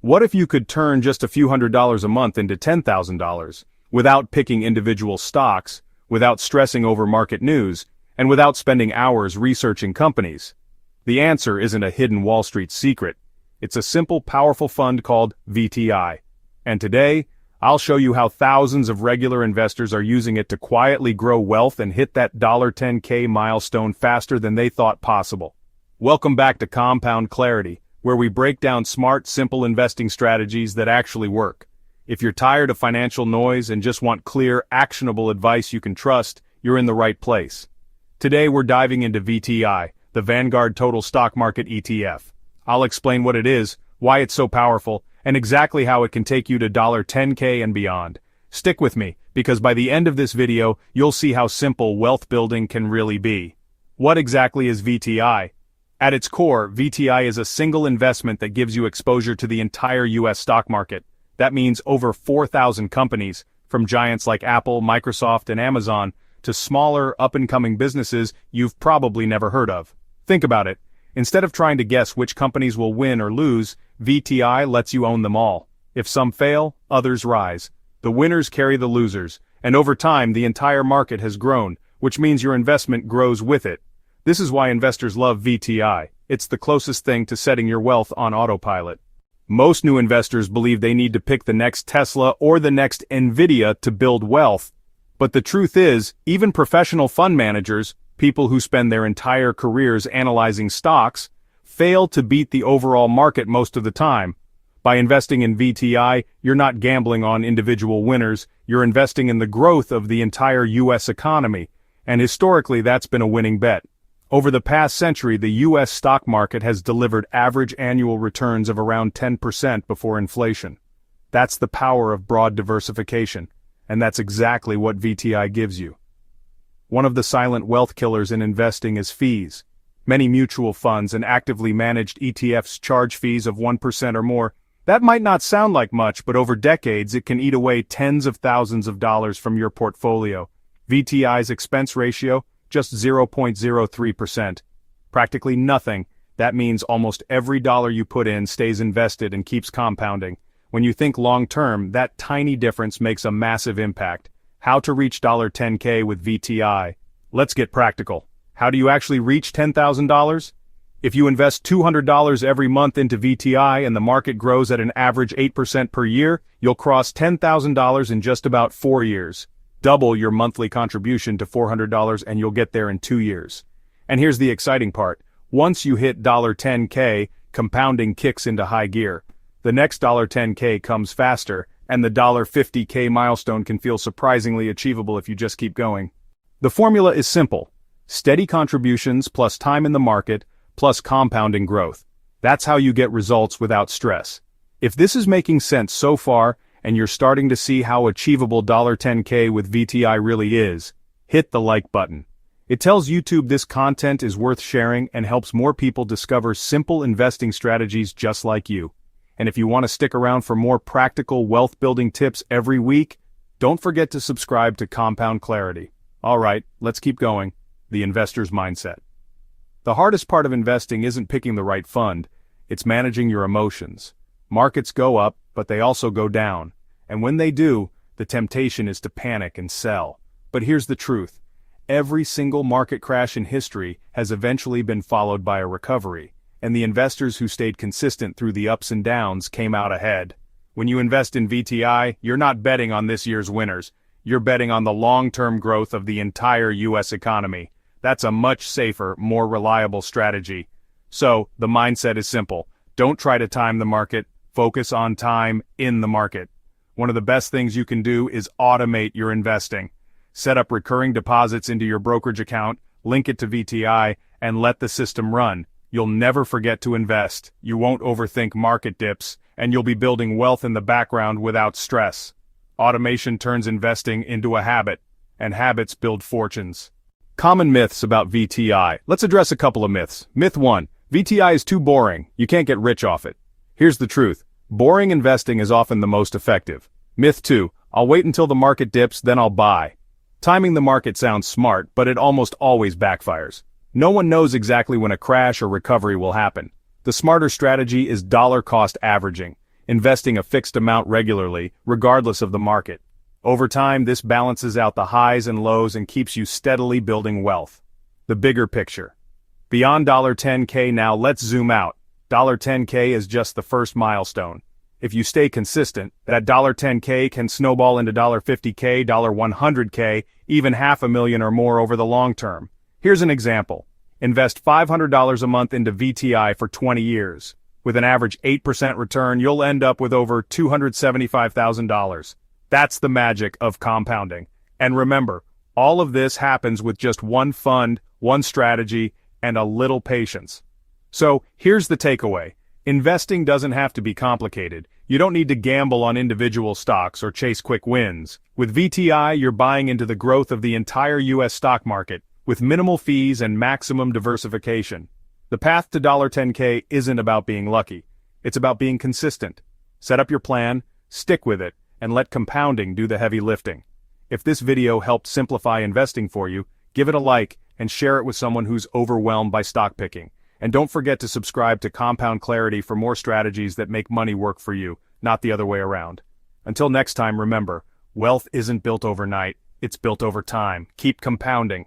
What if you could turn just a few $100s a month into $10,000, without picking individual stocks, without stressing over market news, and without spending hours researching companies? The answer isn't a hidden Wall Street secret. It's a simple, powerful fund called VTI. And today, I'll show you how thousands of regular investors are using it to quietly grow wealth and hit that $10K milestone faster than they thought possible. Welcome back to Compound Clarity, where we break down smart, simple investing strategies that actually work. If you're tired of financial noise and just want clear, actionable advice you can trust, you're in the right place. Today we're diving into VTI, the Vanguard Total Stock Market ETF. I'll explain what it is, why it's so powerful, and exactly how it can take you to $10K and beyond. Stick with me, because by the end of this video, you'll see how simple wealth building can really be. What exactly is VTI? At its core, VTI is a single investment that gives you exposure to the entire US stock market. That means over 4,000 companies, from giants like Apple, Microsoft, and Amazon, to smaller, up-and-coming businesses you've probably never heard of. Think about it. Instead of trying to guess which companies will win or lose, VTI lets you own them all. If some fail, others rise. The winners carry the losers, and over time the entire market has grown, which means your investment grows with it. This is why investors love VTI. It's the closest thing to setting your wealth on autopilot. Most new investors believe they need to pick the next Tesla or the next Nvidia to build wealth. But the truth is, even professional fund managers, people who spend their entire careers analyzing stocks, fail to beat the overall market most of the time. By investing in VTI, you're not gambling on individual winners, you're investing in the growth of the entire US economy, and historically that's been a winning bet. Over the past century, the US stock market has delivered average annual returns of around 10% before inflation. That's the power of broad diversification, and that's exactly what VTI gives you. One of the silent wealth killers in investing is fees. Many mutual funds and actively managed ETFs charge fees of 1% or more. That might not sound like much, but over decades it can eat away tens of thousands of dollars from your portfolio. VTI's expense ratio, just 0.03%. Practically nothing. That means almost every dollar you put in stays invested and keeps compounding. When you think long-term, that tiny difference makes a massive impact. How to reach $10K with VTI. Let's get practical. How do you actually reach $10,000? If you invest $200 every month into VTI and the market grows at an average 8% per year, you'll cross $10,000 in just about 4 years. Double your monthly contribution to $400 and you'll get there in 2 years. And here's the exciting part. Once you hit $10K, compounding kicks into high gear. The next $10K comes faster, and the $50K milestone can feel surprisingly achievable if you just keep going. The formula is simple. Steady contributions plus time in the market plus compounding growth. That's how you get results without stress. If this is making sense so far, and you're starting to see how achievable $10K with VTI really is, hit the like button. It tells YouTube this content is worth sharing and helps more people discover simple investing strategies just like you. And if you want to stick around for more practical wealth-building tips every week, don't forget to subscribe to Compound Clarity. Alright, let's keep going. The investor's mindset. The hardest part of investing isn't picking the right fund, it's managing your emotions. Markets go up, but they also go down. And when they do, the temptation is to panic and sell. But here's the truth. Every single market crash in history has eventually been followed by a recovery. And the investors who stayed consistent through the ups and downs came out ahead. When you invest in VTI, you're not betting on this year's winners. You're betting on the long-term growth of the entire US economy. That's a much safer, more reliable strategy. So, the mindset is simple. Don't try to time the market. Focus on time in the market. One of the best things you can do is automate your investing. Set up recurring deposits into your brokerage account, link it to VTI, and let the system run. You'll never forget to invest, you won't overthink market dips, and you'll be building wealth in the background without stress. Automation turns investing into a habit, and habits build fortunes. Common myths about VTI. Let's address a couple of myths. Myth 1. VTI is too boring, you can't get rich off it. Here's the truth. Boring investing is often the most effective. Myth 2. I'll wait until the market dips, then I'll buy. Timing the market sounds smart, but it almost always backfires. No one knows exactly when a crash or recovery will happen. The smarter strategy is dollar cost averaging. investing a fixed amount regularly, regardless of the market. Over time, this balances out the highs and lows and keeps you steadily building wealth. The bigger picture. Beyond $10K now, let's zoom out. $10K is just the first milestone. If you stay consistent, that $10K can snowball into $50K, $100K, even $500,000 or more over the long term. Here's an example. Invest $500 a month into VTI for 20 years. With an average 8% return, you'll end up with over $275,000. That's the magic of compounding. And remember, all of this happens with just one fund, one strategy, and a little patience. So, here's the takeaway. Investing doesn't have to be complicated. You don't need to gamble on individual stocks or chase quick wins. With VTI, you're buying into the growth of the entire US stock market, with minimal fees and maximum diversification. The path to $10K isn't about being lucky. It's about being consistent. Set up your plan, stick with it, and let compounding do the heavy lifting. If this video helped simplify investing for you, give it a like and share it with someone who's overwhelmed by stock picking. And don't forget to subscribe to Compound Clarity for more strategies that make money work for you, not the other way around. Until next time, remember, wealth isn't built overnight, it's built over time. Keep compounding.